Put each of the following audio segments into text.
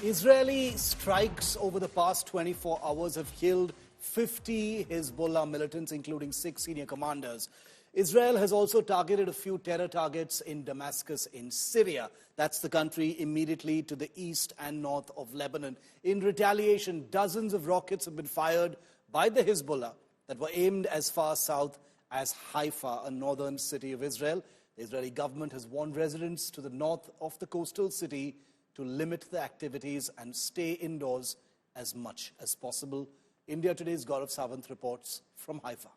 Israeli strikes over the past 24 hours have killed 50 Hezbollah militants, including 6 senior commanders. Israel has also targeted a few terror targets in Damascus in Syria. That's the country immediately to the east and north of Lebanon. In retaliation, dozens of rockets have been fired by the Hezbollah that were aimed as far south as Haifa, a northern city of Israel. The Israeli government has warned residents to the north of the coastal city to limit the activities and stay indoors as much as possible. India Today's Gaurav Sawant reports from Haifa.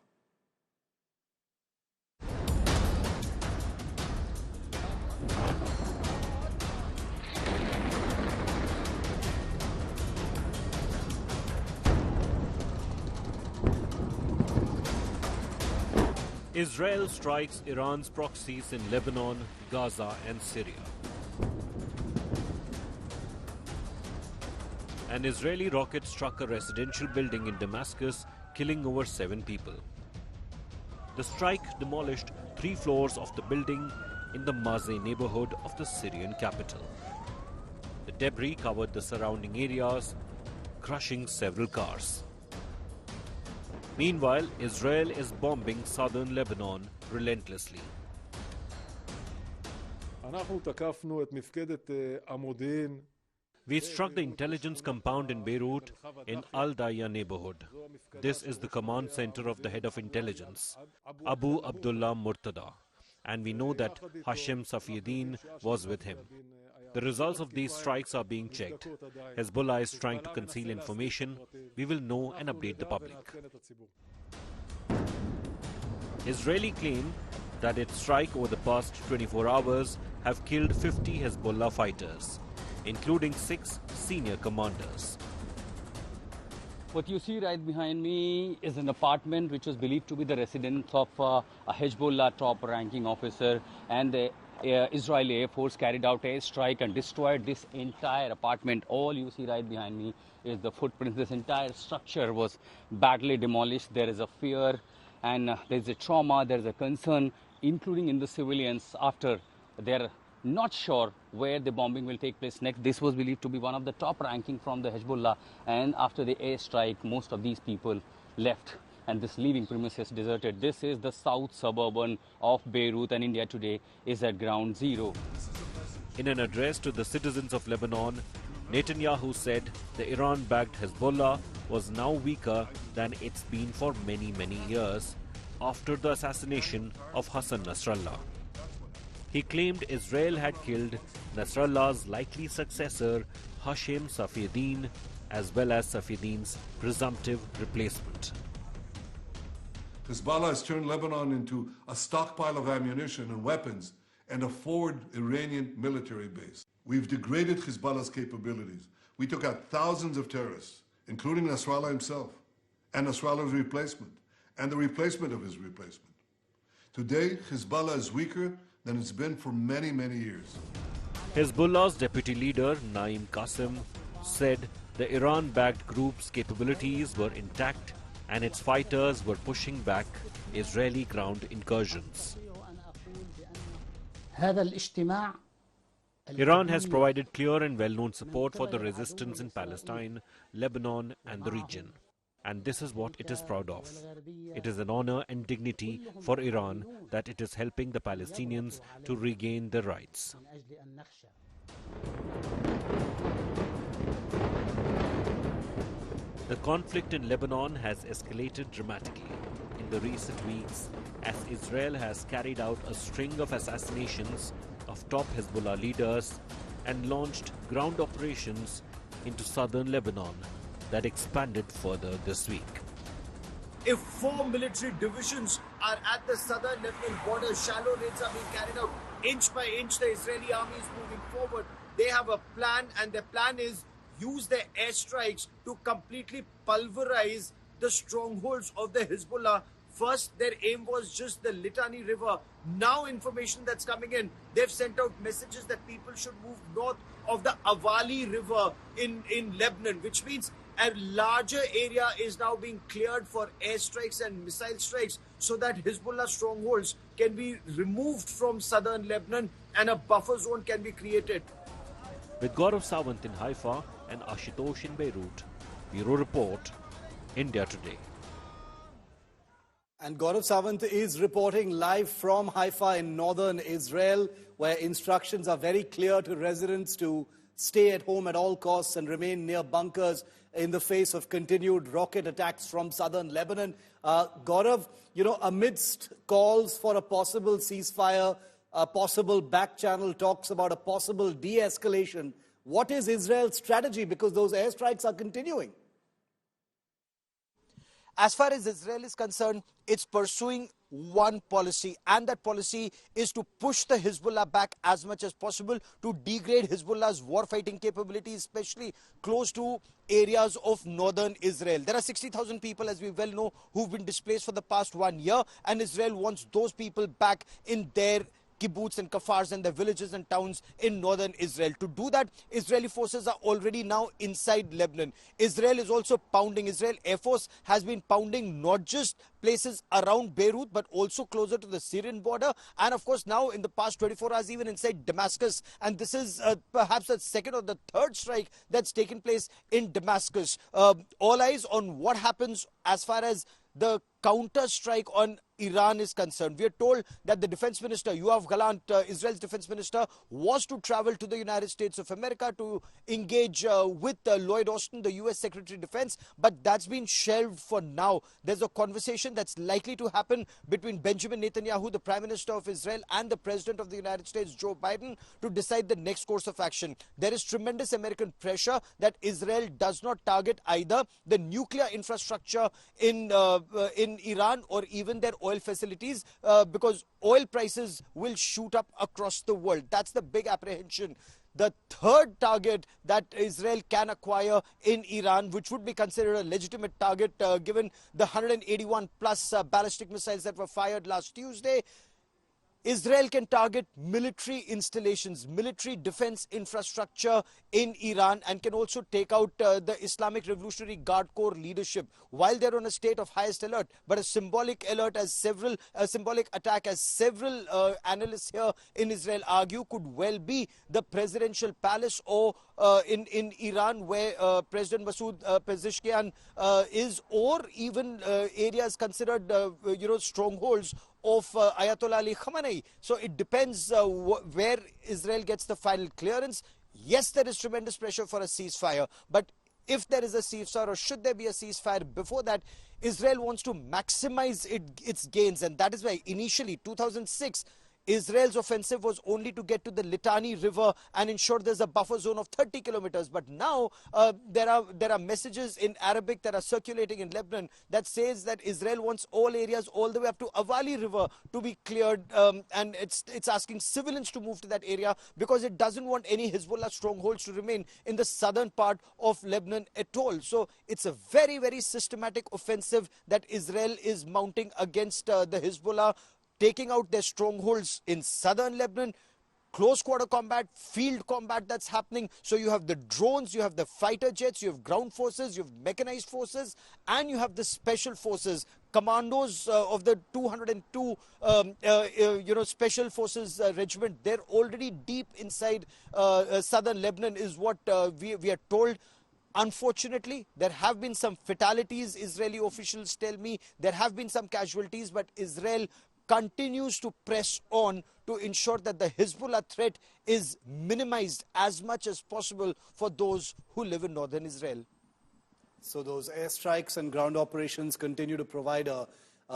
Israel strikes Iran's proxies in Lebanon, Gaza and Syria. An Israeli rocket struck a residential building in Damascus, killing over 7 people. The strike demolished 3 floors of the building in the Mazeh neighborhood of the Syrian capital. The debris covered the surrounding areas, crushing several cars. Meanwhile, Israel is bombing southern Lebanon relentlessly. We struck the intelligence compound in Beirut in Al-Daya neighborhood. This is the command center of the head of intelligence, Abu Abdullah Murtada, and we know that Hashem Safieddin was with him. The results of these strikes are being checked. Hezbollah is trying to conceal information. We will know and update the public. Israeli claim that its strike over the past 24 hours have killed 50 Hezbollah fighters, including 6 senior commanders. What you see right behind me is an apartment which was believed to be the residence of a Hezbollah top-ranking officer, and the Israeli Air Force carried out a strike and destroyed this entire apartment. All you see right behind me is the footprints. This entire structure was badly demolished. There is a fear and there is a trauma, there is a concern, including in the civilians, after they're not sure where the bombing will take place next. This was believed to be one of the top ranking from the Hezbollah, and after the airstrike, most of these people left and this leaving premises deserted. This is the south suburban of Beirut, and India Today is at ground zero. In an address to the citizens of Lebanon, Netanyahu said the Iran-backed Hezbollah was now weaker than it's been for many, many years after the assassination of Hassan Nasrallah. He claimed Israel had killed Nasrallah's likely successor, Hashem Safieddin, as well as Safieddin's presumptive replacement. Hezbollah has turned Lebanon into a stockpile of ammunition and weapons and a forward Iranian military base. We've degraded Hezbollah's capabilities. We took out thousands of terrorists, including Nasrallah himself, and Nasrallah's replacement, and the replacement of his replacement. Today, Hezbollah is weaker than it's been for many, many years. Hezbollah's deputy leader, Naim Qassem, said the Iran-backed group's capabilities were intact and its fighters were pushing back Israeli ground incursions. Iran has provided clear and well-known support for the resistance in Palestine, Lebanon and the region. And this is what it is proud of. It is an honor and dignity for Iran that it is helping the Palestinians to regain their rights. The conflict in Lebanon has escalated dramatically in the recent weeks as Israel has carried out a string of assassinations of top Hezbollah leaders and launched ground operations into southern Lebanon that expanded further this week. If 4 military divisions are at the southern Lebanon border, shallow raids are being carried out inch by inch. The Israeli army is moving forward. They have a plan, and their plan is use their airstrikes to completely pulverize the strongholds of the Hezbollah. First, their aim was just the Litani River. Now, information that's coming in, they've sent out messages that people should move north of the Avali River in Lebanon, which means a larger area is now being cleared for airstrikes and missile strikes so that Hezbollah strongholds can be removed from southern Lebanon and a buffer zone can be created. With Gaurav Sawant in Haifa and Ashutosh in Beirut. Bureau Report, India Today. And Gaurav Sawant is reporting live from Haifa in northern Israel, where instructions are very clear to residents to stay at home at all costs and remain near bunkers in the face of continued rocket attacks from southern Lebanon. Gaurav, amidst calls for a possible ceasefire, possible back-channel talks about a possible de-escalation, what is Israel's strategy? Because those airstrikes are continuing. As far as Israel is concerned, it's pursuing one policy, and that policy is to push the Hezbollah back as much as possible, to degrade Hezbollah's war-fighting capabilities, especially close to areas of northern Israel. There are 60,000 people, as we well know, who've been displaced for the past 1 year, and Israel wants those people back in their kibbutz and kafars and the villages and towns in northern Israel. To do that, Israeli forces are already now inside Lebanon. Israel is also pounding. Israel Air Force has been pounding not just places around Beirut, but also closer to the Syrian border. And of course, now in the past 24 hours, even inside Damascus. And this is perhaps the second or the third strike that's taken place in Damascus. All eyes on what happens as far as the counter-strike on Iran is concerned. We are told that the defense minister, Yoav Gallant, Israel's defense minister, was to travel to the United States of America to engage with Lloyd Austin, the U.S. Secretary of Defense, but that's been shelved for now. There's a conversation that's likely to happen between Benjamin Netanyahu, the Prime Minister of Israel, and the President of the United States, Joe Biden, to decide the next course of action. There is tremendous American pressure that Israel does not target either the nuclear infrastructure in Iran or even their oil facilities because oil prices will shoot up across the world. That's the big apprehension. The third target that Israel can acquire in Iran, which would be considered a legitimate target given the 181 plus ballistic missiles that were fired last Tuesday, Israel can target military installations, military defense infrastructure in Iran, and can also take out the Islamic Revolutionary Guard Corps leadership while they're on a state of highest alert. But a symbolic attack, as several analysts here in Israel argue, could well be the presidential palace or in Iran, where President Masoud Pezeshkian is, or even areas considered strongholds of Ayatollah Ali Khamenei. So it depends where Israel gets the final clearance. Yes, there is tremendous pressure for a ceasefire, but if there is a ceasefire, or should there be a ceasefire before that, Israel wants to maximize its gains, and that is why initially 2006 Israel's offensive was only to get to the Litani River and ensure there's a buffer zone of 30 kilometers. But now there are messages in Arabic that are circulating in Lebanon that says that Israel wants all areas all the way up to Avali River to be cleared, and it's asking civilians to move to that area because it doesn't want any Hezbollah strongholds to remain in the southern part of Lebanon at all. So it's a very, very systematic offensive that Israel is mounting against the Hezbollah, taking out their strongholds in southern Lebanon, close quarter combat, field combat that's happening. So you have the drones, you have the fighter jets, you have ground forces, you have mechanized forces, and you have the special forces, commandos of the 202 special forces regiment. They're already deep inside southern Lebanon is what we are told. Unfortunately, there have been some fatalities, Israeli officials tell me. There have been some casualties, but Israel continues to press on to ensure that the Hezbollah threat is minimized as much as possible for those who live in northern Israel. So those airstrikes and ground operations continue to provide a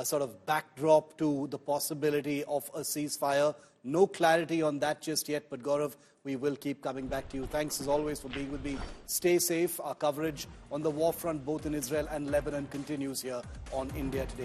sort of backdrop to the possibility of a ceasefire. No clarity on that just yet, but Gaurav, we will keep coming back to you. Thanks as always for being with me. Stay safe. Our coverage on the war front, both in Israel and Lebanon, continues here on India Today.